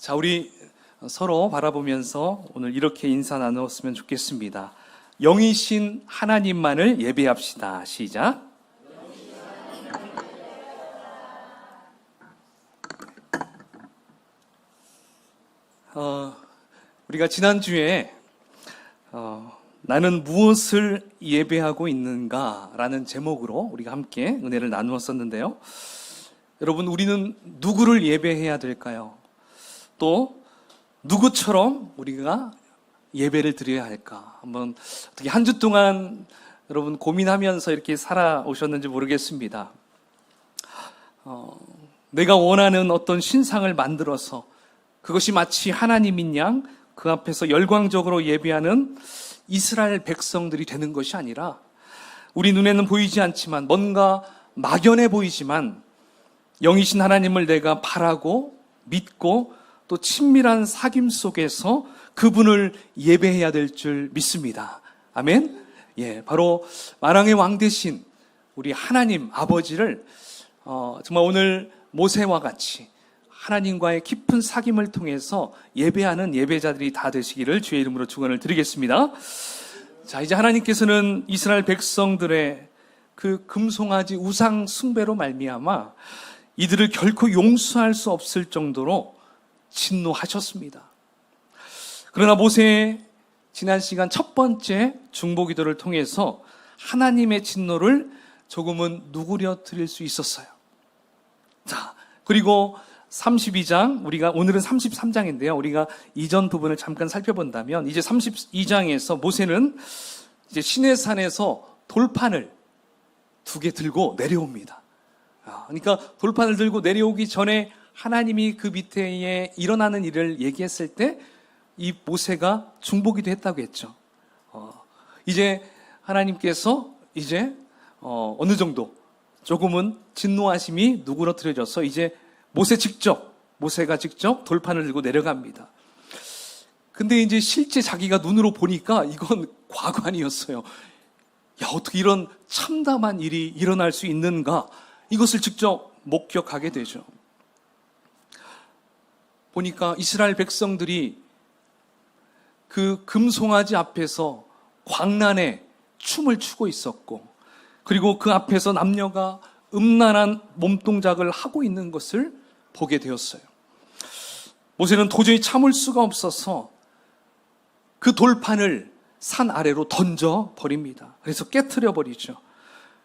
자, 우리 서로 바라보면서 오늘 이렇게 인사 나누었으면 좋겠습니다. 영이신 하나님만을 예배합시다. 시작. 우리가 지난주에 나는 무엇을 예배하고 있는가라는 제목으로 우리가 함께 은혜를 나누었었는데요. 여러분, 우리는 누구를 예배해야 될까요? 또 누구처럼 우리가 예배를 드려야 할까? 한번 어떻게 한 주 동안 여러분 고민하면서 이렇게 살아오셨는지 모르겠습니다. 내가 원하는 어떤 신상을 만들어서 그것이 마치 하나님인 양 그 앞에서 열광적으로 예배하는 이스라엘 백성들이 되는 것이 아니라 우리 눈에는 보이지 않지만 뭔가 막연해 보이지만 영이신 하나님을 내가 바라고 믿고 또 친밀한 사귐 속에서 그분을 예배해야 될 줄 믿습니다. 아멘. 예, 바로 만왕의 왕 되신 우리 하나님 아버지를 정말 오늘 모세와 같이 하나님과의 깊은 사귐을 통해서 예배하는 예배자들이 다 되시기를 주의 이름으로 축원을 드리겠습니다. 자, 이제 하나님께서는 이스라엘 백성들의 그 금송아지 우상 숭배로 말미암아 이들을 결코 용서할 수 없을 정도로 진노하셨습니다. 그러나 모세의 지난 시간 첫 번째 중보기도를 통해서 하나님의 진노를 조금은 누그려 드릴 수 있었어요. 자, 그리고 32장, 우리가 오늘은 33장인데요. 우리가 이전 부분을 잠깐 살펴본다면 이제 32장에서 모세는 이제 시내산에서 돌판을 2개 들고 내려옵니다. 그러니까 돌판을 들고 내려오기 전에 하나님이 그 밑에 일어나는 일을 얘기했을 때 이 모세가 중보기도 했다고 했죠. 이제 하나님께서 이제 어느 정도 조금은 진노하심이 누그러뜨려져서 이제 모세가 직접 돌판을 들고 내려갑니다. 근데 이제 실제 자기가 눈으로 보니까 이건 과관이었어요. 야, 어떻게 이런 참담한 일이 일어날 수 있는가? 이것을 직접 목격하게 되죠. 보니까 이스라엘 백성들이 그 금송아지 앞에서 광란에 춤을 추고 있었고, 그리고 그 앞에서 남녀가 음란한 몸동작을 하고 있는 것을 보게 되었어요. 모세는 도저히 참을 수가 없어서 그 돌판을 산 아래로 던져 버립니다. 그래서 깨트려 버리죠.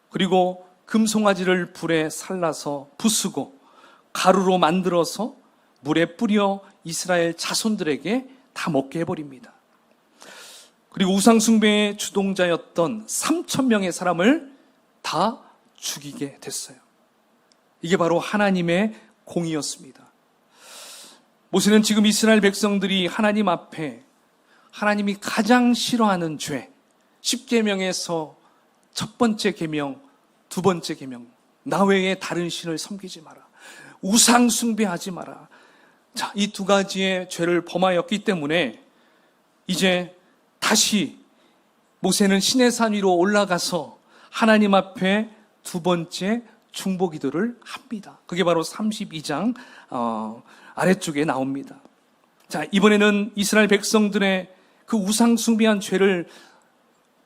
그리고 금송아지를 불에 살라서 부수고 가루로 만들어서 물에 뿌려 이스라엘 자손들에게 다 먹게 해버립니다. 그리고 우상숭배의 주동자였던 3,000명의 사람을 다 죽이게 됐어요. 이게 바로 하나님의 공의였습니다. 모세는 지금 이스라엘 백성들이 하나님 앞에 하나님이 가장 싫어하는 죄, 10계명에서 첫 번째 계명, 두 번째 계명, 나 외에 다른 신을 섬기지 마라, 우상 숭배하지 마라. 자, 이 2가지의 죄를 범하였기 때문에 이제 다시 모세는 시내산 위로 올라가서 하나님 앞에 2번째 중보기도를 합니다. 그게 바로 32장 아래쪽에 나옵니다. 자, 이번에는 이스라엘 백성들의 그 우상 숭배한 죄를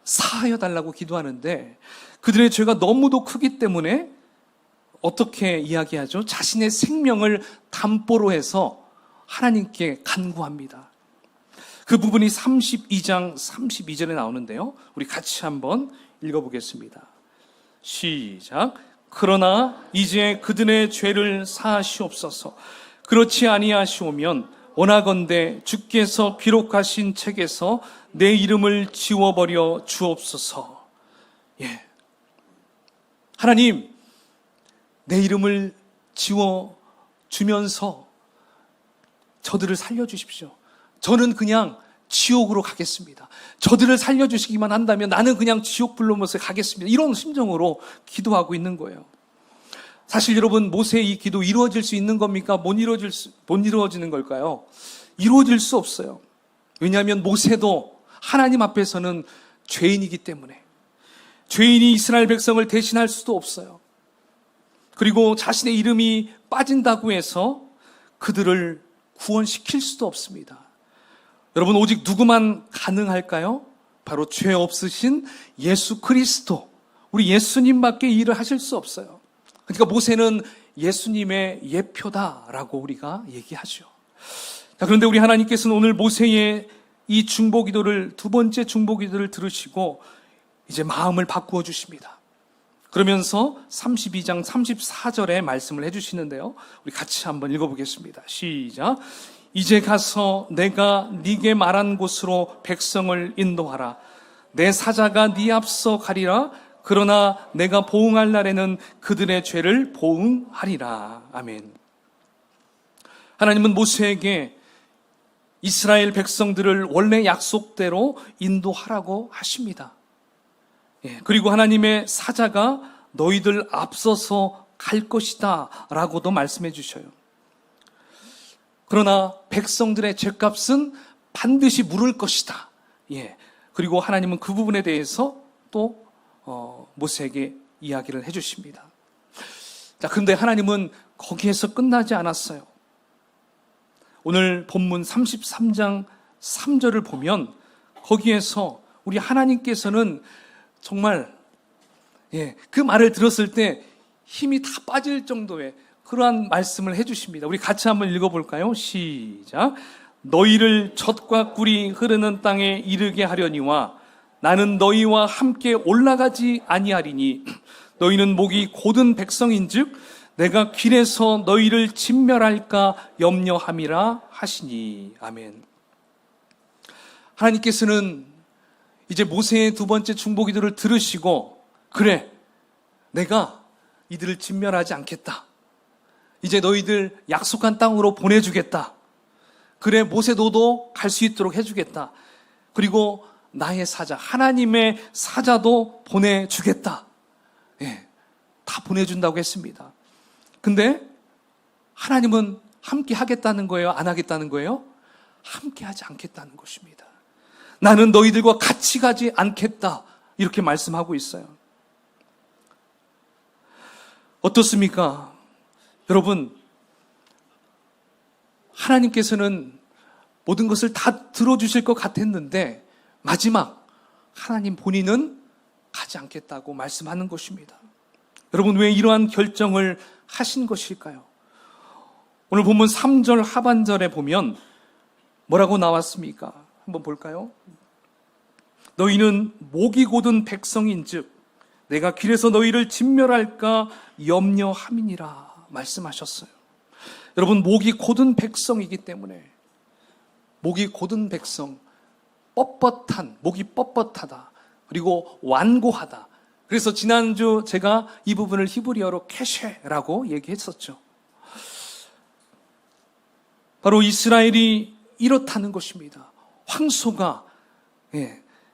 사하여 달라고 기도하는데 그들의 죄가 너무도 크기 때문에 어떻게 이야기하죠? 자신의 생명을 담보로 해서 하나님께 간구합니다. 그 부분이 32장 32절에 나오는데요. 우리 같이 한번 읽어보겠습니다. 시작. 그러나 이제 그들의 죄를 사하시옵소서. 그렇지 아니하시오면 원하건대 주께서 기록하신 책에서 내 이름을 지워버려 주옵소서. 예. 하나님, 내 이름을 지워주면서 저들을 살려주십시오. 저는 그냥 지옥으로 가겠습니다. 저들을 살려주시기만 한다면 나는 그냥 지옥 불로못에 가겠습니다. 이런 심정으로 기도하고 있는 거예요. 사실 여러분, 모세의 이 기도 이루어질 수 있는 겁니까? 못 이루어지는 걸까요? 이루어질 수 없어요. 왜냐하면 모세도 하나님 앞에서는 죄인이기 때문에 죄인이 이스라엘 백성을 대신할 수도 없어요. 그리고 자신의 이름이 빠진다고 해서 그들을 구원시킬 수도 없습니다. 여러분, 오직 누구만 가능할까요? 바로 죄 없으신 예수 그리스도, 우리 예수님밖에 일을 하실 수 없어요. 그러니까 모세는 예수님의 예표다라고 우리가 얘기하죠. 자, 그런데 우리 하나님께서는 오늘 모세의 이 중보기도를, 두 번째 중보기도를 들으시고 이제 마음을 바꾸어 주십니다. 그러면서 32장 34절에 말씀을 해주시는데요, 우리 같이 한번 읽어보겠습니다. 시작. 이제 가서 내가 네게 말한 곳으로 백성을 인도하라. 내 사자가 네 앞서 가리라. 그러나 내가 보응할 날에는 그들의 죄를 보응하리라. 아멘. 하나님은 모세에게 이스라엘 백성들을 원래 약속대로 인도하라고 하십니다. 그리고 하나님의 사자가 너희들 앞서서 갈 것이다 라고도 말씀해 주셔요. 그러나 백성들의 죄값은 반드시 물을 것이다. 그리고 하나님은 그 부분에 대해서 또 모세에게 이야기를 해주십니다. 자, 그런데 하나님은 거기에서 끝나지 않았어요. 오늘 본문 33장 3절을 보면 거기에서 우리 하나님께서는 정말 그 말을 들었을 때 힘이 다 빠질 정도의 그러한 말씀을 해주십니다. 우리 같이 한번 읽어볼까요? 시작. 너희를 젖과 꿀이 흐르는 땅에 이르게 하려니와 나는 너희와 함께 올라가지 아니하리니 너희는 목이 곧은 백성인즉 내가 길에서 너희를 진멸할까 염려함이라 하시니. 아멘. 하나님께서는 이제 모세의 두 번째 중보기도를 들으시고, 그래, 내가 이들을 진멸하지 않겠다. 이제 너희들 약속한 땅으로 보내주겠다. 그래, 모세 너도 갈 수 있도록 해주겠다. 그리고 나의 사자, 하나님의 사자도 보내주겠다. 다 보내준다고 했습니다. 근데 하나님은 함께 하겠다는 거예요? 안 하겠다는 거예요? 함께 하지 않겠다는 것입니다. 나는 너희들과 같이 가지 않겠다. 이렇게 말씀하고 있어요. 어떻습니까? 여러분, 하나님께서는 모든 것을 다 들어주실 것 같았는데 마지막 하나님 본인은 가지 않겠다고 말씀하는 것입니다. 여러분, 왜 이러한 결정을 하신 것일까요? 오늘 본문 3절 하반절에 보면 뭐라고 나왔습니까? 한번 볼까요? 너희는 목이 곧은 백성인즉 내가 길에서 너희를 진멸할까 염려함이니라 말씀하셨어요. 여러분, 목이 곧은 백성이기 때문에, 목이 곧은 백성, 뻣뻣한, 목이 뻣뻣하다, 그리고 완고하다. 그래서 지난주 제가 이 부분을 히브리어로 케쉐라고 얘기했었죠. 바로 이스라엘이 이렇다는 것입니다. 황소가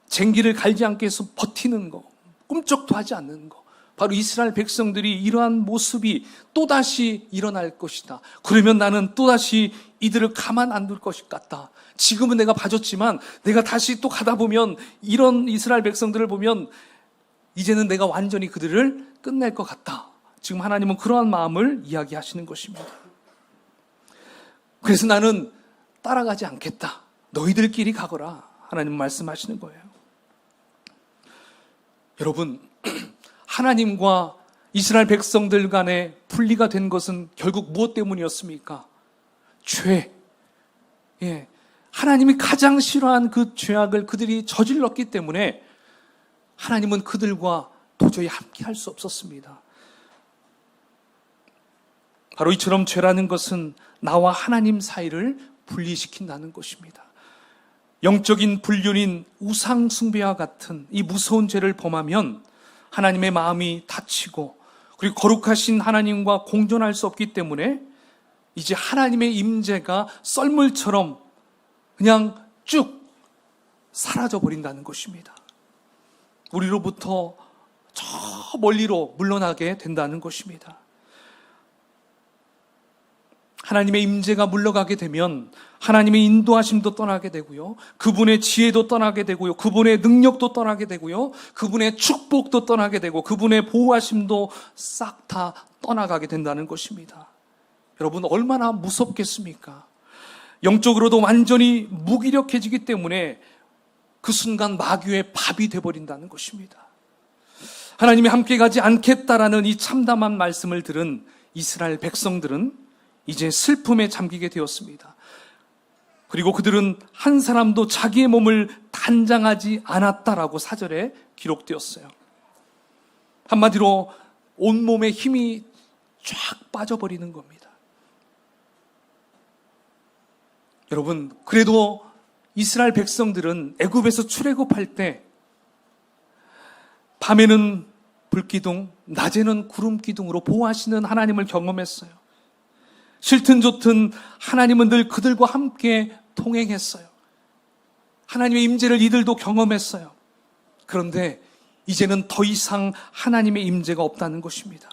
쟁기를 갈지 않게 해서 버티는 거, 꿈쩍도 하지 않는 거. 바로 이스라엘 백성들이 이러한 모습이 또다시 일어날 것이다. 그러면 나는 또다시 이들을 가만 안 둘 것 같다. 지금은 내가 봐줬지만 내가 다시 또 가다 보면 이런 이스라엘 백성들을 보면 이제는 내가 완전히 그들을 끝낼 것 같다. 지금 하나님은 그러한 마음을 이야기하시는 것입니다. 그래서 나는 따라가지 않겠다. 너희들끼리 가거라. 하나님 말씀하시는 거예요. 여러분, 하나님과 이스라엘 백성들 간에 분리가 된 것은 결국 무엇 때문이었습니까? 죄. 하나님이 가장 싫어한 그 죄악을 그들이 저질렀기 때문에 하나님은 그들과 도저히 함께 할 수 없었습니다. 바로 이처럼 죄라는 것은 나와 하나님 사이를 분리시킨다는 것입니다. 영적인 불륜인 우상 숭배와 같은 이 무서운 죄를 범하면 하나님의 마음이 다치고, 그리고 거룩하신 하나님과 공존할 수 없기 때문에 이제 하나님의 임재가 썰물처럼 그냥 쭉 사라져 버린다는 것입니다. 우리로부터 저 멀리로 물러나게 된다는 것입니다. 하나님의 임재가 물러가게 되면 하나님의 인도하심도 떠나게 되고요, 그분의 지혜도 떠나게 되고요, 그분의 능력도 떠나게 되고요, 그분의 축복도 떠나게 되고 그분의 보호하심도 싹 다 떠나가게 된다는 것입니다. 여러분, 얼마나 무섭겠습니까? 영적으로도 완전히 무기력해지기 때문에 그 순간 마귀의 밥이 되어버린다는 것입니다. 하나님이 함께 가지 않겠다라는 이 참담한 말씀을 들은 이스라엘 백성들은 이제 슬픔에 잠기게 되었습니다. 그리고 그들은 한 사람도 자기의 몸을 단장하지 않았다라고 4절에 기록되었어요. 한마디로 온몸에 힘이 쫙 빠져버리는 겁니다. 여러분, 그래도 이스라엘 백성들은 애굽에서 출애굽할 때 밤에는 불기둥, 낮에는 구름기둥으로 보호하시는 하나님을 경험했어요. 싫든 좋든 하나님은 늘 그들과 함께 동행했어요. 하나님의 임재를 이들도 경험했어요. 그런데 이제는 더 이상 하나님의 임재가 없다는 것입니다.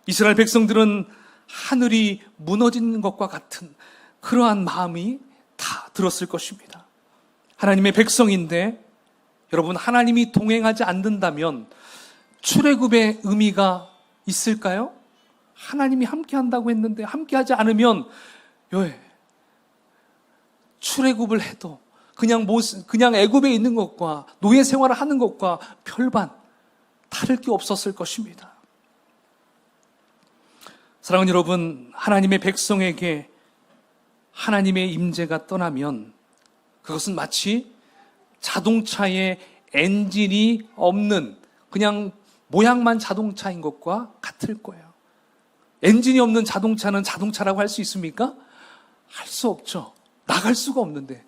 이스라엘 백성들은 하늘이 무너지는 것과 같은 그러한 마음이 다 들었을 것입니다. 하나님의 백성인데 여러분, 하나님이 동행하지 않는다면 출애굽의 의미가 있을까요? 하나님이 함께 한다고 했는데 함께 하지 않으면 왜 출애굽을 해도 그냥 애굽에 있는 것과 노예 생활을 하는 것과 별반 다를 게 없었을 것입니다. 사랑하는 여러분, 하나님의 백성에게 하나님의 임재가 떠나면 그것은 마치 자동차에 엔진이 없는 그냥 모양만 자동차인 것과 같을 거예요. 엔진이 없는 자동차는 자동차라고 할 수 있습니까? 할 수 없죠. 나갈 수가 없는데.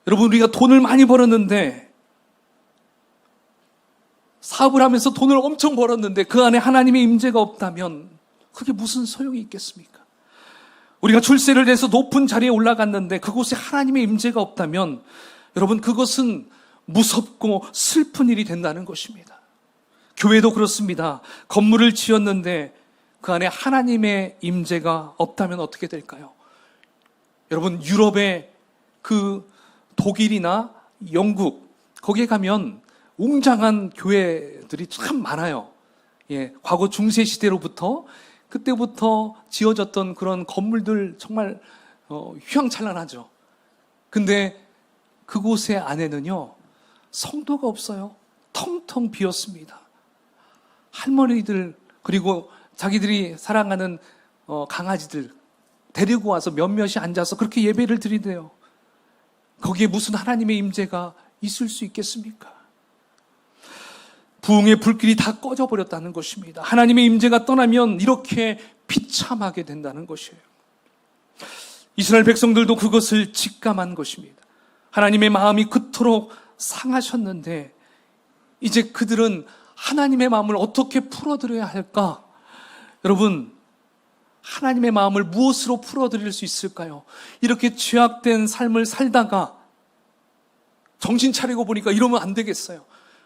여러분, 우리가 돈을 많이 벌었는데, 사업을 하면서 돈을 엄청 벌었는데 그 안에 하나님의 임재가 없다면 그게 무슨 소용이 있겠습니까? 우리가 출세를 해서 높은 자리에 올라갔는데 그곳에 하나님의 임재가 없다면 여러분, 그것은 무섭고 슬픈 일이 된다는 것입니다. 교회도 그렇습니다. 건물을 지었는데 그 안에 하나님의 임재가 없다면 어떻게 될까요? 여러분, 유럽의 그 독일이나 영국, 거기에 가면 웅장한 교회들이 참 많아요. 과거 중세시대로부터 그때부터 지어졌던 그런 건물들 정말 휘황찬란하죠. 근데 그곳의 안에는요, 성도가 없어요. 텅텅 비었습니다. 할머니들, 그리고 자기들이 사랑하는 강아지들 데리고 와서 몇몇이 앉아서 그렇게 예배를 드린대요. 거기에 무슨 하나님의 임재가 있을 수 있겠습니까? 부흥의 불길이 다 꺼져버렸다는 것입니다. 하나님의 임재가 떠나면 이렇게 비참하게 된다는 것이에요. 이스라엘 백성들도 그것을 직감한 것입니다. 하나님의 마음이 그토록 상하셨는데 이제 그들은 하나님의 마음을 어떻게 풀어드려야 할까? 여러분, 하나님의 마음을 무엇으로 풀어드릴 수 있을까요? 이렇게 죄악된 삶을 살다가 정신 차리고 보니까 이러면 안 되겠어요.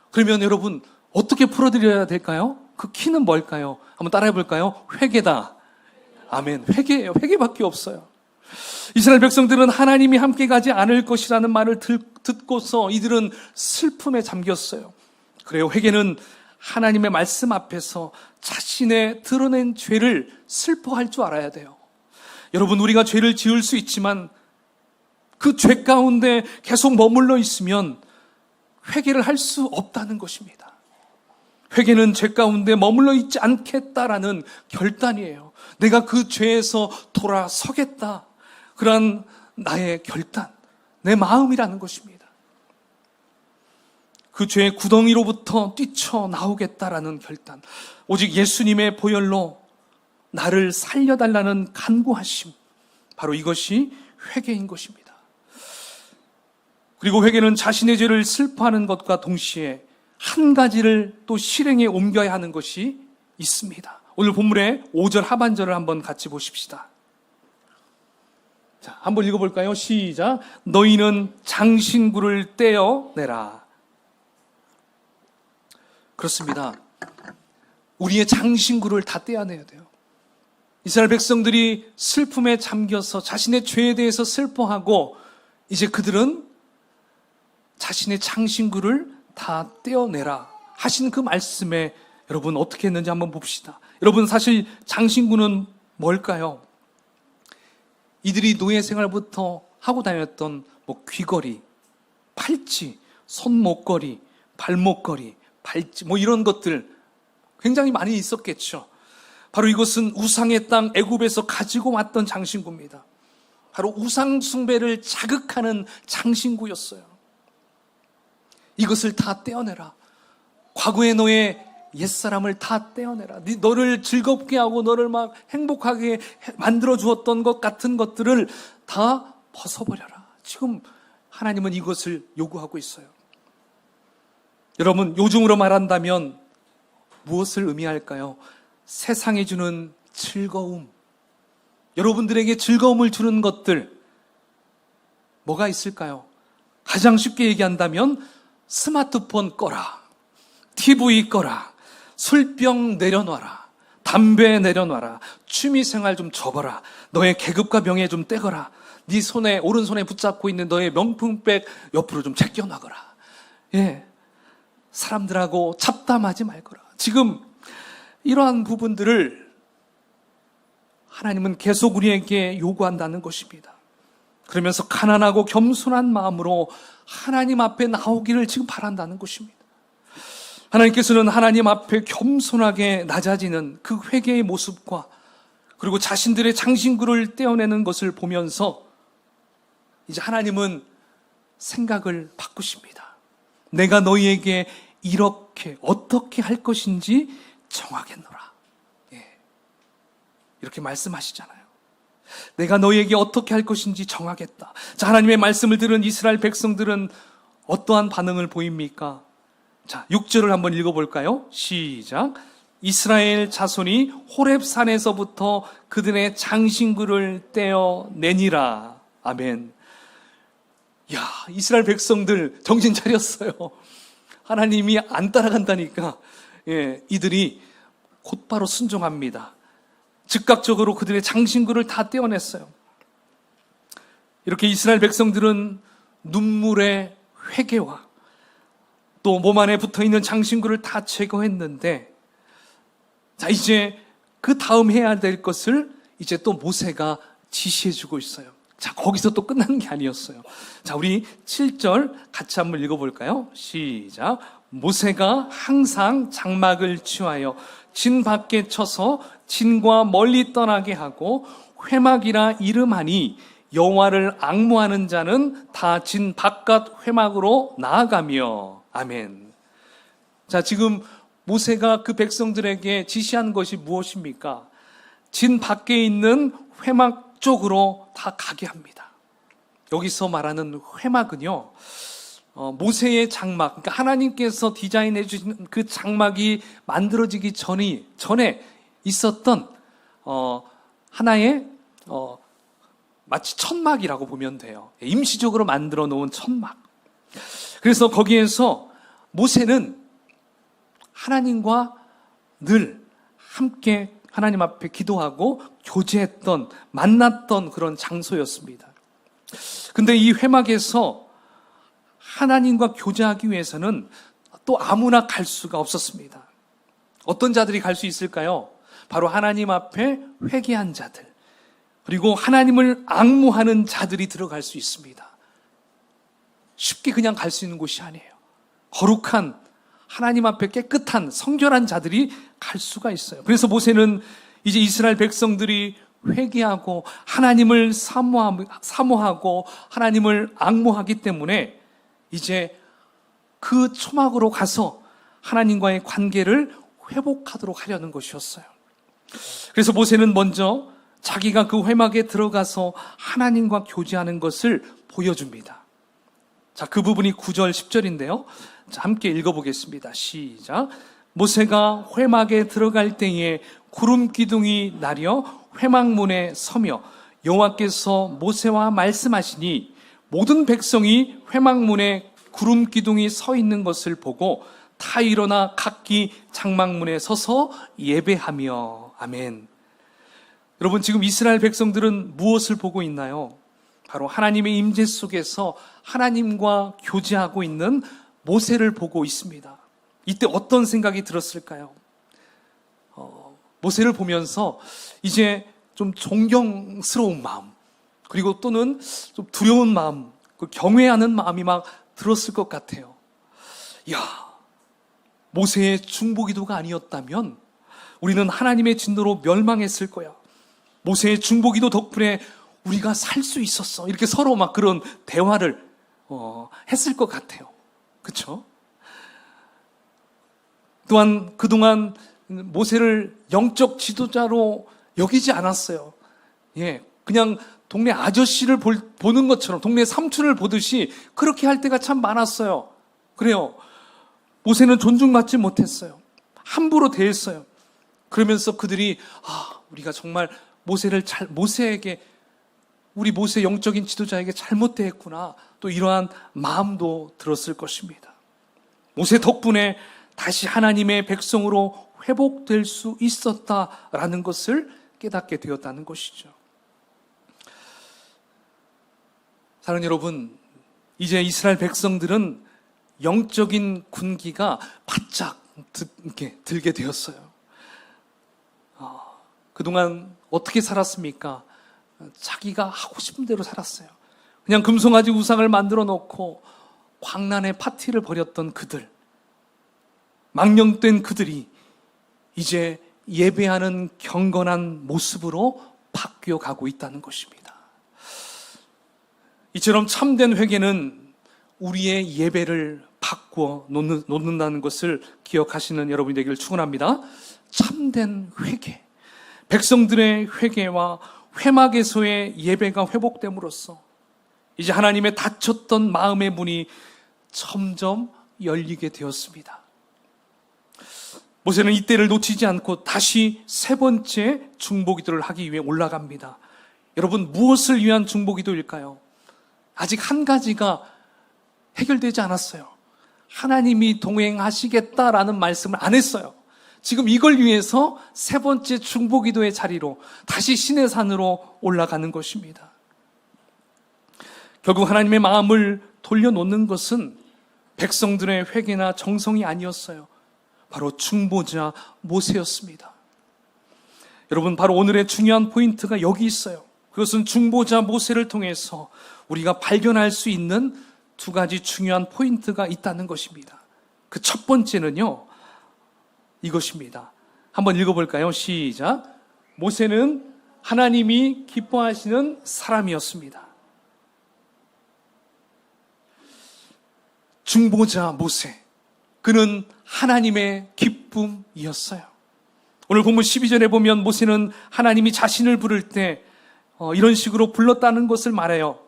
그러면 여러분, 어떻게 풀어드려야 될까요? 그 키는 뭘까요? 한번 따라해 볼까요? 회개다. 아멘. 회개예요. 회개밖에 없어요. 이스라엘 백성들은 하나님이 함께 가지 않을 것이라는 말을 듣고서 이들은 슬픔에 잠겼어요. 그래요. 회개는 하나님의 말씀 앞에서 자신의 드러낸 죄를 슬퍼할 줄 알아야 돼요. 여러분, 우리가 죄를 지을 수 있지만 그 죄 가운데 계속 머물러 있으면 회개를 할 수 없다는 것입니다. 회개는 죄 가운데 머물러 있지 않겠다라는 결단이에요. 내가 그 죄에서 돌아서겠다. 그런 나의 결단, 내 마음이라는 것입니다. 그 죄의 구덩이로부터 뛰쳐나오겠다라는 결단, 오직 예수님의 보혈로 나를 살려달라는 간구하심, 바로 이것이 회개인 것입니다. 그리고 회개는 자신의 죄를 슬퍼하는 것과 동시에 한 가지를 또 실행에 옮겨야 하는 것이 있습니다. 오늘 본문의 5절 하반절을 한번 같이 보십시다. 자, 한번 읽어볼까요? 시작. 너희는 장신구를 떼어내라. 그렇습니다. 우리의 장신구를 다 떼어내야 돼요. 이스라엘 백성들이 슬픔에 잠겨서 자신의 죄에 대해서 슬퍼하고 이제 그들은 자신의 장신구를 다 떼어내라 하신 그 말씀에 여러분 어떻게 했는지 한번 봅시다. 여러분, 사실 장신구는 뭘까요? 이들이 노예 생활부터 하고 다녔던 귀걸이, 팔찌, 손목걸이, 발목걸이, 발찌 이런 것들 굉장히 많이 있었겠죠. 바로 이것은 우상의 땅 애굽에서 가지고 왔던 장신구입니다. 바로 우상 숭배를 자극하는 장신구였어요. 이것을 다 떼어내라. 과거의 너의 옛사람을 다 떼어내라. 너를 즐겁게 하고 너를 막 행복하게 만들어 주었던 것 같은 것들을 다 벗어버려라. 지금 하나님은 이것을 요구하고 있어요. 여러분, 요즘으로 말한다면 무엇을 의미할까요? 세상이 주는 즐거움, 여러분들에게 즐거움을 주는 것들 뭐가 있을까요? 가장 쉽게 얘기한다면 스마트폰 꺼라, TV 꺼라, 술병 내려놔라, 담배 내려놔라, 취미생활 좀 접어라, 너의 계급과 명예 좀 떼거라, 네 손에 오른손에 붙잡고 있는 너의 명품백 옆으로 좀 제껴놔거라. 사람들하고 잡담하지 말거라. 지금 이러한 부분들을 하나님은 계속 우리에게 요구한다는 것입니다. 그러면서 가난하고 겸손한 마음으로 하나님 앞에 나오기를 지금 바란다는 것입니다. 하나님께서는 하나님 앞에 겸손하게 낮아지는 그 회개의 모습과 그리고 자신들의 장신구를 떼어내는 것을 보면서 이제 하나님은 생각을 바꾸십니다. 내가 너희에게 이렇게 어떻게 할 것인지 정하겠노라. 이렇게 말씀하시잖아요. 내가 너희에게 어떻게 할 것인지 정하겠다. 자, 하나님의 말씀을 들은 이스라엘 백성들은 어떠한 반응을 보입니까? 자, 6절을 한번 읽어볼까요? 시작. 이스라엘 자손이 호렙산에서부터 그들의 장신구를 떼어내니라. 아멘. 야, 이스라엘 백성들 정신 차렸어요. 하나님이 안 따라간다니까. 이들이 곧바로 순종합니다. 즉각적으로 그들의 장신구를 다 떼어냈어요. 이렇게 이스라엘 백성들은 눈물의 회개와 또 몸 안에 붙어있는 장신구를 다 제거했는데, 자, 이제 그 다음 해야 될 것을 이제 또 모세가 지시해주고 있어요. 자, 거기서 또 끝나는 게 아니었어요. 자, 우리 7절 같이 한번 읽어볼까요? 시작. 모세가 항상 장막을 취하여 진 밖에 쳐서 진과 멀리 떠나게 하고 회막이라 이름하니 여호와를 앙무하는 자는 다 진 바깥 회막으로 나아가며. 아멘. 자, 지금 모세가 그 백성들에게 지시한 것이 무엇입니까? 진 밖에 있는 회막 쪽으로 다 가게 합니다. 여기서 말하는 회막은요, 모세의 장막, 그러니까 하나님께서 디자인해 주신 그 장막이 만들어지기 전에 있었던 하나의 마치 천막이라고 보면 돼요. 임시적으로 만들어 놓은 천막. 그래서 거기에서 모세는 하나님과 늘 함께 하나님 앞에 기도하고 교제했던, 만났던 그런 장소였습니다. 근데 이 회막에서 하나님과 교제하기 위해서는 또 아무나 갈 수가 없었습니다. 어떤 자들이 갈 수 있을까요? 바로 하나님 앞에 회개한 자들, 그리고 하나님을 앙무하는 자들이 들어갈 수 있습니다. 쉽게 그냥 갈 수 있는 곳이 아니에요. 거룩한 하나님 앞에 깨끗한 성결한 자들이 갈 수가 있어요. 그래서 모세는 이제 이스라엘 백성들이 회개하고 하나님을 사모하고 하나님을 앙무하기 때문에 이제 그 초막으로 가서 하나님과의 관계를 회복하도록 하려는 것이었어요. 그래서 모세는 먼저 자기가 그 회막에 들어가서 하나님과 교제하는 것을 보여줍니다. 자, 그 부분이 9절, 10절인데요. 자, 함께 읽어보겠습니다. 시작. 모세가 회막에 들어갈 때에 구름 기둥이 나려 회막문에 서며 여호와께서 모세와 말씀하시니 모든 백성이 회막문에 구름 기둥이 서 있는 것을 보고 다 일어나 각기 장막문에 서서 예배하며. 아멘. 여러분, 지금 이스라엘 백성들은 무엇을 보고 있나요? 바로 하나님의 임재 속에서 하나님과 교제하고 있는 모세를 보고 있습니다. 이때 어떤 생각이 들었을까요? 모세를 보면서 이제 좀 존경스러운 마음, 그리고 또는 좀 두려운 마음, 그 경외하는 마음이 막 들었을 것 같아요. 야, 모세의 중보기도가 아니었다면 우리는 하나님의 진노로 멸망했을 거야. 모세의 중보기도 덕분에 우리가 살 수 있었어. 이렇게 서로 막 그런 대화를 했을 것 같아요. 그렇죠? 또한 그동안 모세를 영적 지도자로 여기지 않았어요. 예, 그냥 동네 아저씨를 보는 것처럼, 동네 삼촌을 보듯이 그렇게 할 때가 참 많았어요. 그래요. 모세는 존중받지 못했어요. 함부로 대했어요. 그러면서 그들이 우리가 정말 모세에게, 우리 모세 영적인 지도자에게 잘못 대했구나, 또 이러한 마음도 들었을 것입니다. 모세 덕분에 다시 하나님의 백성으로 회복될 수 있었다라는 것을 깨닫게 되었다는 것이죠. 사랑하는 여러분, 이제 이스라엘 백성들은 영적인 군기가 바짝 이렇게 들게 되었어요. 그동안 어떻게 살았습니까? 자기가 하고 싶은 대로 살았어요. 그냥 금송아지 우상을 만들어 놓고 광란의 파티를 벌였던 그들, 망령된 그들이 이제 예배하는 경건한 모습으로 바뀌어 가고 있다는 것입니다. 이처럼 참된 회개는 우리의 예배를 바꾸어 놓는다는 것을 기억하시는 여러분이 되기를 축원합니다. 참된 회개, 백성들의 회개와 회막에서의 예배가 회복됨으로써 이제 하나님의 닫혔던 마음의 문이 점점 열리게 되었습니다. 모세는 이때를 놓치지 않고 다시 세 번째 중보기도를 하기 위해 올라갑니다. 여러분, 무엇을 위한 중보기도일까요? 아직 한 가지가 해결되지 않았어요. 하나님이 동행하시겠다라는 말씀을 안 했어요. 지금 이걸 위해서 세 번째 중보기도의 자리로 다시 시내산으로 올라가는 것입니다. 결국 하나님의 마음을 돌려놓는 것은 백성들의 회개나 정성이 아니었어요. 바로 중보자 모세였습니다. 여러분, 바로 오늘의 중요한 포인트가 여기 있어요. 그것은 중보자 모세를 통해서 우리가 발견할 수 있는 두 가지 중요한 포인트가 있다는 것입니다. 그 첫 번째는요, 이것입니다. 한번 읽어볼까요? 시작. 모세는 하나님이 기뻐하시는 사람이었습니다. 중보자 모세, 그는 하나님의 기쁨이었어요. 오늘 본문 12절에 보면 모세는 하나님이 자신을 부를 때 이런 식으로 불렀다는 것을 말해요.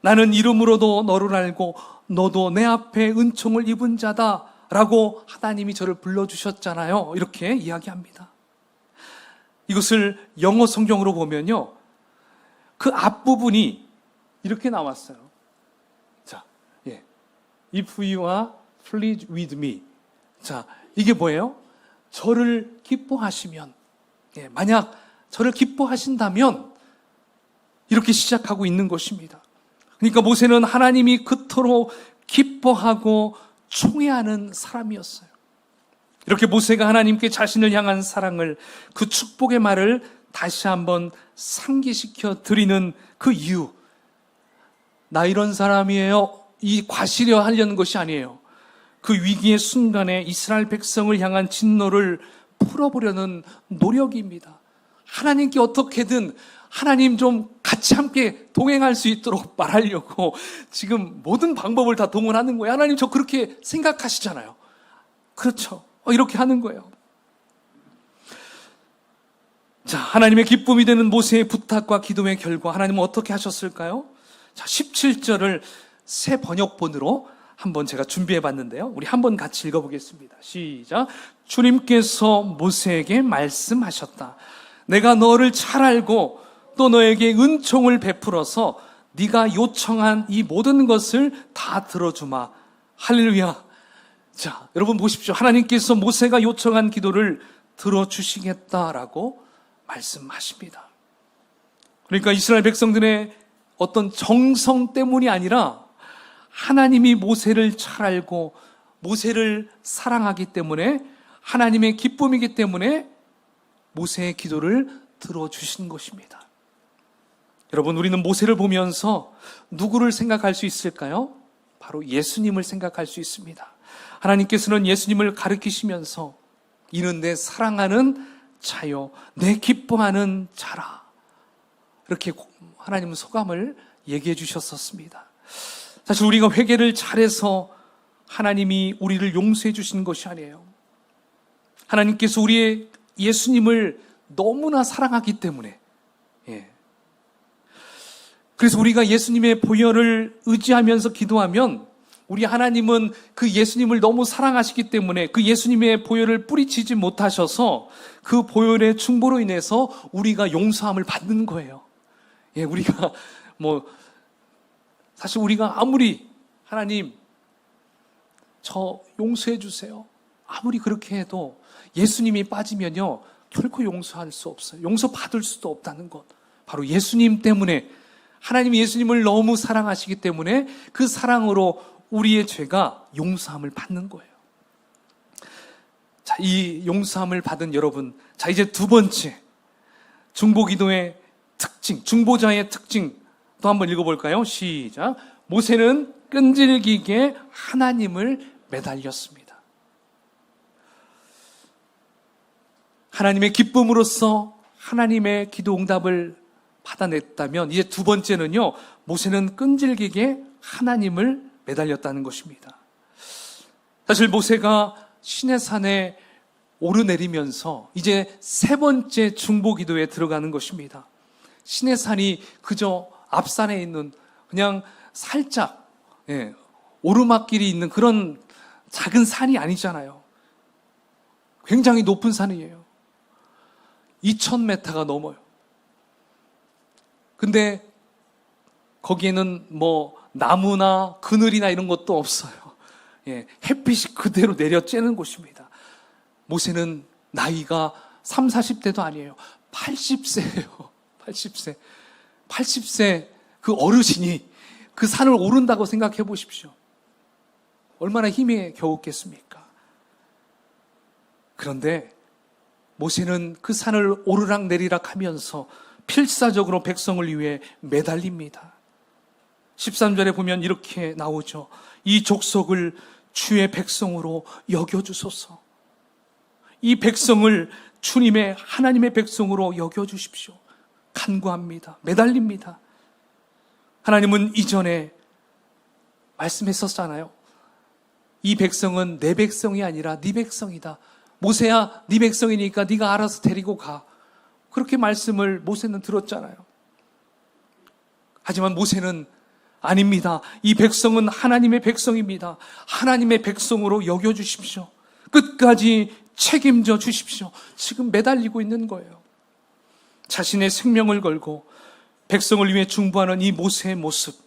나는 이름으로도 너를 알고 너도 내 앞에 은총을 입은 자다 라고 하나님이 저를 불러주셨잖아요. 이렇게 이야기합니다. 이것을 영어 성경으로 보면요, 그 앞부분이 이렇게 나왔어요. 자, If you are pleased with me. 자, 이게 뭐예요? 저를 기뻐하시면, 만약 저를 기뻐하신다면, 이렇게 시작하고 있는 것입니다. 그러니까 모세는 하나님이 그토록 기뻐하고 총애하는 사람이었어요. 이렇게 모세가 하나님께 자신을 향한 사랑을, 그 축복의 말을 다시 한번 상기시켜 드리는 그 이유, 나 이런 사람이에요, 이 과시려 하려는 것이 아니에요. 그 위기의 순간에 이스라엘 백성을 향한 진노를 풀어보려는 노력입니다. 하나님께 어떻게든 하나님 좀 같이 함께 동행할 수 있도록 말하려고 지금 모든 방법을 다 동원하는 거예요. 하나님, 저 그렇게 생각하시잖아요. 그렇죠. 이렇게 하는 거예요. 자, 하나님의 기쁨이 되는 모세의 부탁과 기도의 결과 하나님은 어떻게 하셨을까요? 자, 17절을 새 번역본으로 한번 제가 준비해 봤는데요. 우리 한번 같이 읽어보겠습니다. 시작. 주님께서 모세에게 말씀하셨다. 내가 너를 잘 알고 또 너에게 은총을 베풀어서 네가 요청한 이 모든 것을 다 들어주마. 할렐루야. 자, 여러분 보십시오. 하나님께서 모세가 요청한 기도를 들어주시겠다라고 말씀하십니다. 그러니까 이스라엘 백성들의 어떤 정성 때문이 아니라 하나님이 모세를 잘 알고 모세를 사랑하기 때문에, 하나님의 기쁨이기 때문에 모세의 기도를 들어주신 것입니다. 여러분, 우리는 모세를 보면서 누구를 생각할 수 있을까요? 바로 예수님을 생각할 수 있습니다. 하나님께서는 예수님을 가르치시면서 이는 내 사랑하는 자요, 내 기뻐하는 자라. 이렇게 하나님은 소감을 얘기해 주셨었습니다. 사실 우리가 회개를 잘해서 하나님이 우리를 용서해 주시는 것이 아니에요. 하나님께서 우리의 예수님을 너무나 사랑하기 때문에, 그래서 우리가 예수님의 보혈을 의지하면서 기도하면 우리 하나님은 그 예수님을 너무 사랑하시기 때문에 그 예수님의 보혈을 뿌리치지 못하셔서 그 보혈의 충보로 인해서 우리가 용서함을 받는 거예요. 우리가 사실 우리가 아무리 하나님 저 용서해 주세요, 아무리 그렇게 해도 예수님이 빠지면요 결코 용서할 수 없어요. 용서받을 수도 없다는 것, 바로 예수님 때문에, 하나님이 예수님을 너무 사랑하시기 때문에 그 사랑으로 우리의 죄가 용서함을 받는 거예요. 자, 이 용서함을 받은 여러분, 자 이제 두 번째 중보기도의 특징, 중보자의 특징 또 한번 읽어볼까요? 시작. 모세는 끈질기게 하나님을 매달렸습니다. 하나님의 기쁨으로써 하나님의 기도 응답을 받아냈다면, 이제 두 번째는요, 모세는 끈질기게 하나님을 매달렸다는 것입니다. 사실 모세가 시내산에 오르내리면서 이제 세 번째 중보기도에 들어가는 것입니다. 시내산이 그저 앞산에 있는 그냥 살짝 오르막길이 있는 그런 작은 산이 아니잖아요. 굉장히 높은 산이에요. 2000m가 넘어요. 근데 거기에는 나무나 그늘이나 이런 것도 없어요. 햇빛이 그대로 내려 쬐는 곳입니다. 모세는 나이가 30, 40대도 아니에요. 80세예요. 80세. 80세 그 어르신이 그 산을 오른다고 생각해 보십시오. 얼마나 힘이 겨웠겠습니까? 그런데 모세는 그 산을 오르락 내리락 하면서 필사적으로 백성을 위해 매달립니다. 13절에 보면 이렇게 나오죠. 이 족속을 주의 백성으로 여겨주소서. 이 백성을 주님의 하나님의 백성으로 여겨주십시오. 간구합니다. 매달립니다. 하나님은 이전에 말씀했었잖아요. 이 백성은 내 백성이 아니라 네 백성이다. 모세야, 네 백성이니까 네가 알아서 데리고 가. 그렇게 말씀을 모세는 들었잖아요. 하지만 모세는 아닙니다. 이 백성은 하나님의 백성입니다. 하나님의 백성으로 여겨주십시오. 끝까지 책임져 주십시오. 지금 매달리고 있는 거예요. 자신의 생명을 걸고 백성을 위해 중보하는 이 모세의 모습,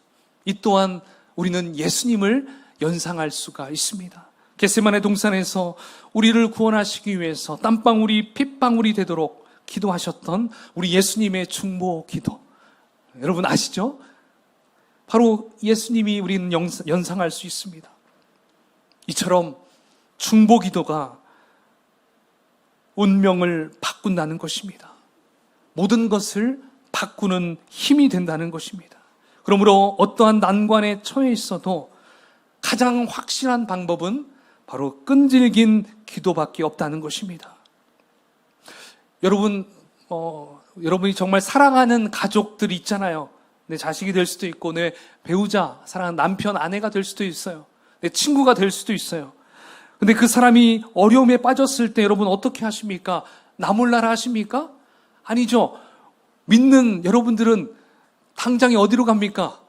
이 또한 우리는 예수님을 연상할 수가 있습니다. 겟세마네 동산에서 우리를 구원하시기 위해서 땀방울이 핏방울이 되도록 기도하셨던 우리 예수님의 중보 기도, 여러분 아시죠? 바로 예수님이 우리는 연상할 수 있습니다. 이처럼 중보 기도가 운명을 바꾼다는 것입니다. 모든 것을 바꾸는 힘이 된다는 것입니다. 그러므로 어떠한 난관에 처해 있어도 가장 확실한 방법은 바로 끈질긴 기도밖에 없다는 것입니다. 여러분이 정말 사랑하는 가족들이 있잖아요. 내 자식이 될 수도 있고, 내 배우자, 사랑하는 남편, 아내가 될 수도 있어요. 내 친구가 될 수도 있어요. 근데 그 사람이 어려움에 빠졌을 때 여러분 어떻게 하십니까? 나 몰라라 하십니까? 아니죠. 믿는 여러분들은 당장에 어디로 갑니까?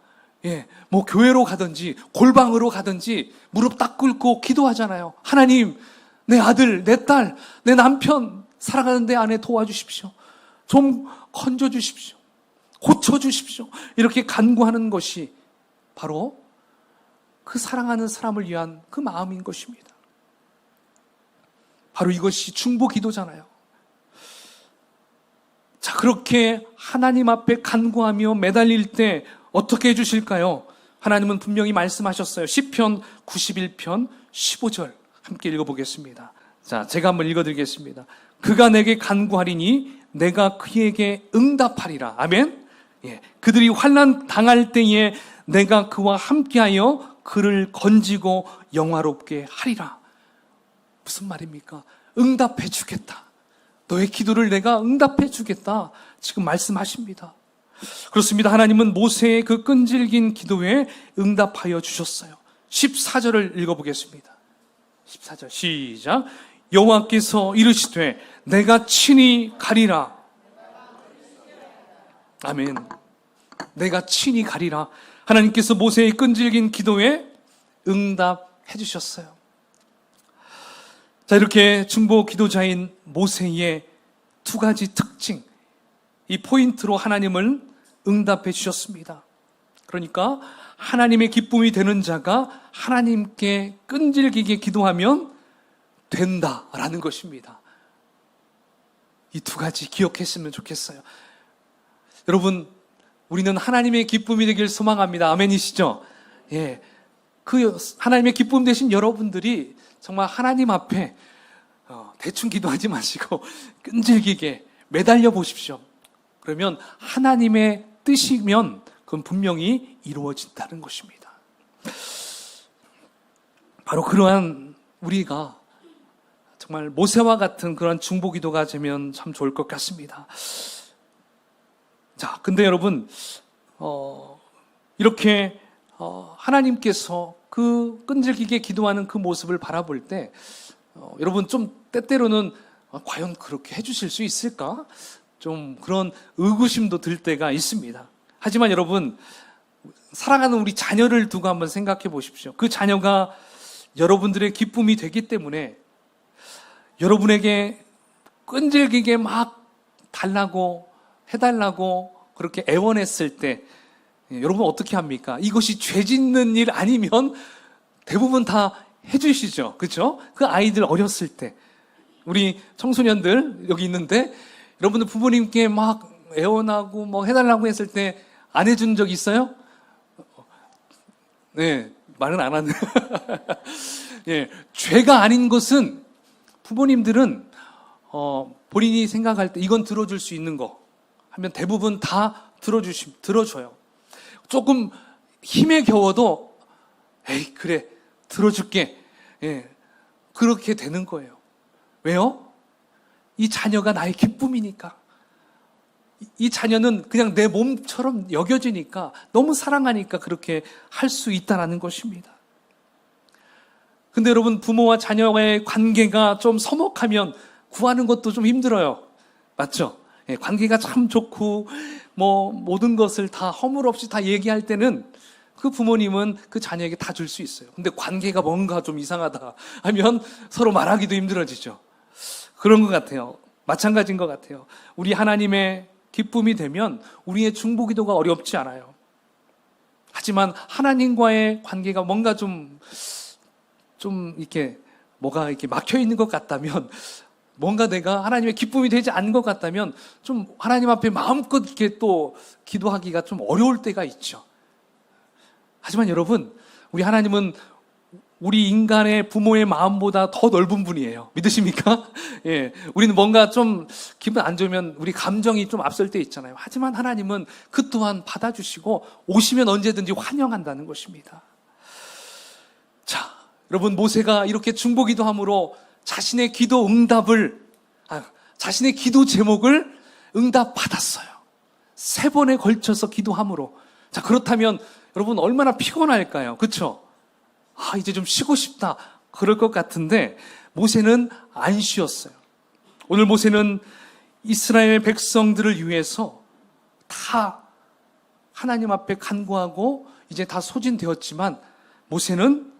교회로 가든지 골방으로 가든지 무릎 딱 꿇고 기도하잖아요. 하나님, 내 아들, 내 딸, 내 남편 사랑하는 내 아내 도와주십시오. 좀 건져주십시오. 고쳐주십시오. 이렇게 간구하는 것이 바로 그 사랑하는 사람을 위한 그 마음인 것입니다. 바로 이것이 중보 기도잖아요. 자, 그렇게 하나님 앞에 간구하며 매달릴 때 어떻게 해주실까요? 하나님은 분명히 말씀하셨어요. 시편 91편 15절 함께 읽어보겠습니다. 자, 제가 한번 읽어드리겠습니다. 그가 내게 간구하리니 내가 그에게 응답하리라. 아멘. 그들이 환난 당할 때에 내가 그와 함께하여 그를 건지고 영화롭게 하리라. 무슨 말입니까? 응답해 주겠다. 너의 기도를 내가 응답해 주겠다. 지금 말씀하십니다. 그렇습니다. 하나님은 모세의 그 끈질긴 기도에 응답하여 주셨어요. 14절을 읽어보겠습니다. 14절 시작. 여호와께서 이르시되 내가 친히 가리라. 아멘. 내가 친히 가리라. 하나님께서 모세의 끈질긴 기도에 응답해 주셨어요. 자, 이렇게 중보 기도자인 모세의 두 가지 특징, 이 포인트로 하나님을 응답해 주셨습니다. 그러니까 하나님의 기쁨이 되는 자가 하나님께 끈질기게 기도하면 된다라는 것입니다. 이 두 가지 기억했으면 좋겠어요. 여러분, 우리는 하나님의 기쁨이 되길 소망합니다. 아멘이시죠? 그 하나님의 기쁨 되신 여러분들이 정말 하나님 앞에 대충 기도하지 마시고 끈질기게 매달려 보십시오. 그러면 하나님의 뜻이면 그건 분명히 이루어진다는 것입니다. 바로 그러한 우리가 정말 모세와 같은 그런 중보기도가 되면 참 좋을 것 같습니다. 자, 근데 여러분, 이렇게 하나님께서 그 끈질기게 기도하는 그 모습을 바라볼 때 여러분 좀 때때로는 과연 그렇게 해주실 수 있을까? 좀 그런 의구심도 들 때가 있습니다. 하지만 여러분, 사랑하는 우리 자녀를 두고 한번 생각해 보십시오. 그 자녀가 여러분들의 기쁨이 되기 때문에 여러분에게 끈질기게 막 달라고 해달라고 그렇게 애원했을 때 여러분 어떻게 합니까? 이것이 죄 짓는 일 아니면 대부분 다 해주시죠. 그렇죠? 그 아이들 어렸을 때 우리 청소년들 여기 있는데 여러분들 부모님께 막 애원하고 뭐 해달라고 했을 때 안 해준 적 있어요? 네, 말은 안 하네. 죄가 아닌 것은 부모님들은 본인이 생각할 때 이건 들어줄 수 있는 거 하면 대부분 다 들어줘요. 조금 힘에 겨워도 에이 그래 들어줄게. 그렇게 되는 거예요. 왜요? 이 자녀가 나의 기쁨이니까. 이 자녀는 그냥 내 몸처럼 여겨지니까 너무 사랑하니까 그렇게 할 수 있다는 것입니다. 근데 여러분 부모와 자녀의 관계가 좀 서먹하면 구하는 것도 좀 힘들어요. 맞죠? 관계가 참 좋고 뭐 모든 것을 다 허물 없이 다 얘기할 때는 그 부모님은 그 자녀에게 다 줄 수 있어요. 근데 관계가 뭔가 좀 이상하다 하면 서로 말하기도 힘들어지죠. 그런 것 같아요. 마찬가지인 것 같아요. 우리 하나님의 기쁨이 되면 우리의 중보기도가 어렵지 않아요. 하지만 하나님과의 관계가 뭔가 좀 이렇게 뭐가 이렇게 막혀 있는 것 같다면, 뭔가 내가 하나님의 기쁨이 되지 않는 것 같다면 좀 하나님 앞에 마음껏 이렇게 또 기도하기가 좀 어려울 때가 있죠. 하지만 여러분, 우리 하나님은 우리 인간의 부모의 마음보다 더 넓은 분이에요. 믿으십니까? 우리는 뭔가 좀 기분 안 좋으면 우리 감정이 좀 앞설 때 있잖아요. 하지만 하나님은 그 또한 받아주시고 오시면 언제든지 환영한다는 것입니다. 자, 여러분 모세가 이렇게 중보기도 함으로 자신의 기도 자신의 기도 제목을 응답받았어요. 3번에 걸쳐서 기도함으로. 자, 그렇다면 여러분 얼마나 피곤할까요? 그렇죠? 이제 좀 쉬고 싶다. 그럴 것 같은데 모세는 안 쉬었어요. 오늘 모세는 이스라엘 백성들을 위해서 다 하나님 앞에 간구하고 이제 다 소진되었지만 모세는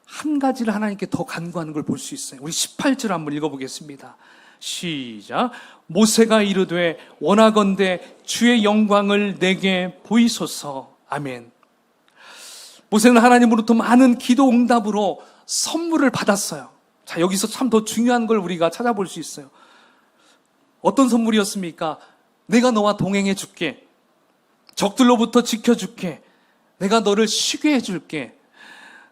한 가지를 하나님께 더 간구하는 걸 볼 수 있어요. 우리 18절 한번 읽어보겠습니다. 시작. 모세가 이르되 원하건대 주의 영광을 내게 보이소서. 아멘. 모세는 하나님으로부터 많은 기도 응답으로 선물을 받았어요. 자, 여기서 참 더 중요한 걸 우리가 찾아볼 수 있어요. 어떤 선물이었습니까? 내가 너와 동행해 줄게. 적들로부터 지켜줄게. 내가 너를 쉬게 해줄게.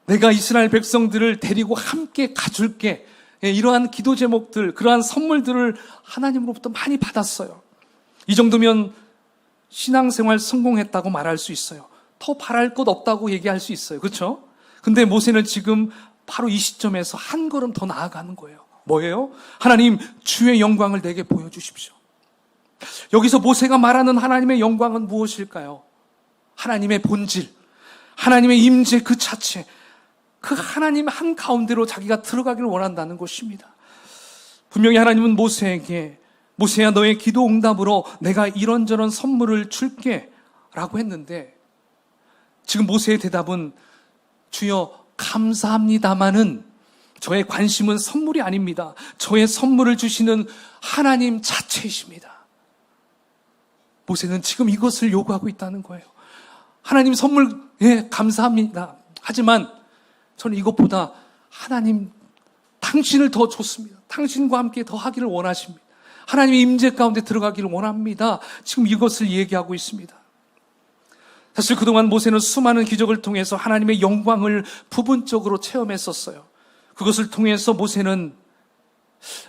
내가 이스라엘 백성들을 데리고 함께 가줄게. 이러한 기도 제목들, 그러한 선물들을 하나님으로부터 많이 받았어요. 이 정도면 신앙생활 성공했다고 말할 수 있어요. 더 바랄 것 없다고 얘기할 수 있어요. 그렇죠? 근데 모세는 지금 바로 이 시점에서 한 걸음 더 나아가는 거예요. 뭐예요? 하나님, 주의 영광을 내게 보여주십시오. 여기서 모세가 말하는 하나님의 영광은 무엇일까요? 하나님의 본질, 하나님의 임재 그 자체, 그 하나님 한가운데로 자기가 들어가기를 원한다는 것입니다. 분명히 하나님은 모세에게, 모세야, 너의 기도 응답으로 내가 이런저런 선물을 줄게 라고 했는데, 지금 모세의 대답은 주여 감사합니다마는 저의 관심은 선물이 아닙니다. 저의 선물을 주시는 하나님 자체이십니다. 모세는 지금 이것을 요구하고 있다는 거예요. 하나님 선물, 예, 감사합니다. 하지만 저는 이것보다 하나님, 당신을 더 좋습니다. 당신과 함께 더 하기를 원하십니다. 하나님의 임재 가운데 들어가기를 원합니다. 지금 이것을 얘기하고 있습니다. 사실 그동안 모세는 수많은 기적을 통해서 하나님의 영광을 부분적으로 체험했었어요. 그것을 통해서 모세는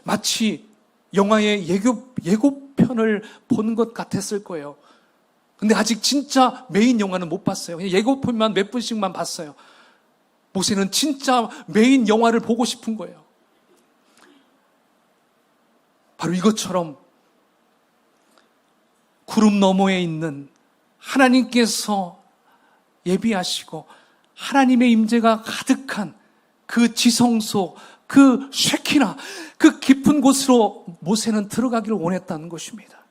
마치 영화의 예고편을 본 것 같았을 거예요. 근데 아직 진짜 메인 영화는 못 봤어요. 그냥 예고편만 몇 분씩만 봤어요. 모세는 진짜 메인 영화를 보고 싶은 거예요. 바로 이것처럼 구름 너머에 있는 하나님께서 예비하시고 하나님의 임재가 가득한 그 지성소, 그 쉐키나, 그 깊은 곳으로 모세는 들어가기를 원했다는 것입니다.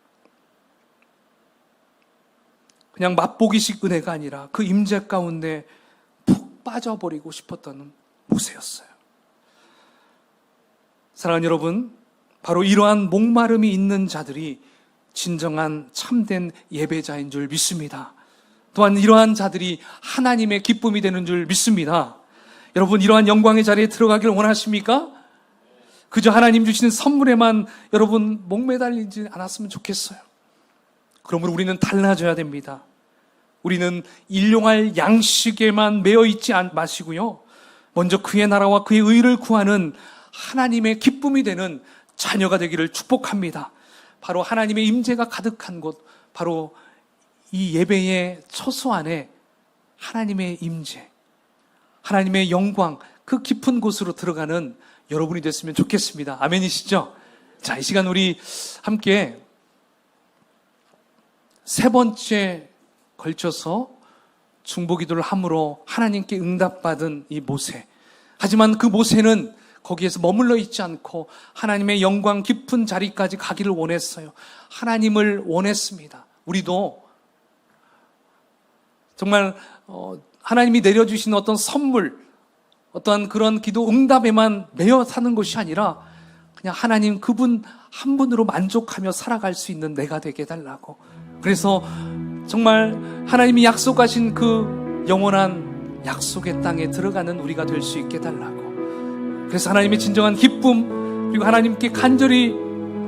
그냥 맛보기식 은혜가 아니라 그 임재 가운데 푹 빠져버리고 싶었던 모세였어요. 사랑하는 여러분, 바로 이러한 목마름이 있는 자들이 진정한 참된 예배자인 줄 믿습니다. 또한 이러한 자들이 하나님의 기쁨이 되는 줄 믿습니다. 여러분, 이러한 영광의 자리에 들어가기를 원하십니까? 그저 하나님 주시는 선물에만 여러분 목매달리지 않았으면 좋겠어요. 그러므로 우리는 달라져야 됩니다. 우리는 일용할 양식에만 매여 있지 마시고요. 먼저 그의 나라와 그의 의를 구하는 하나님의 기쁨이 되는 자녀가 되기를 축복합니다. 바로 하나님의 임재가 가득한 곳, 바로 이 예배의 처소 안에 하나님의 임재, 하나님의 영광, 그 깊은 곳으로 들어가는 여러분이 됐으면 좋겠습니다. 아멘이시죠? 자, 이 시간 우리 함께 세 번째 걸쳐서 중보기도를 함으로 하나님께 응답받은 이 모세. 하지만 그 모세는 거기에서 머물러 있지 않고 하나님의 영광 깊은 자리까지 가기를 원했어요. 하나님을 원했습니다. 우리도 정말 하나님이 내려주신 어떤 선물, 어떠한 그런 기도 응답에만 매여 사는 것이 아니라 그냥 하나님 그분 한 분으로 만족하며 살아갈 수 있는 내가 되게 해달라고. 그래서 정말 하나님이 약속하신 그 영원한 약속의 땅에 들어가는 우리가 될 수 있게 해달라고. 그래서 하나님의 진정한 기쁨, 그리고 하나님께 간절히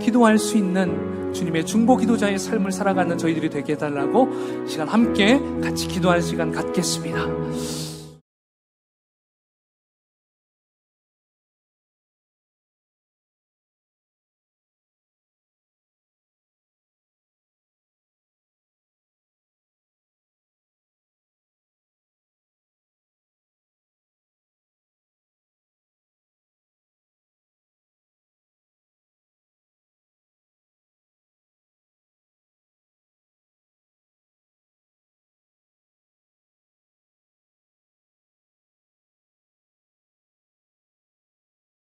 기도할 수 있는 주님의 중보 기도자의 삶을 살아가는 저희들이 되게 해달라고 시간 함께 같이 기도할 시간 갖겠습니다.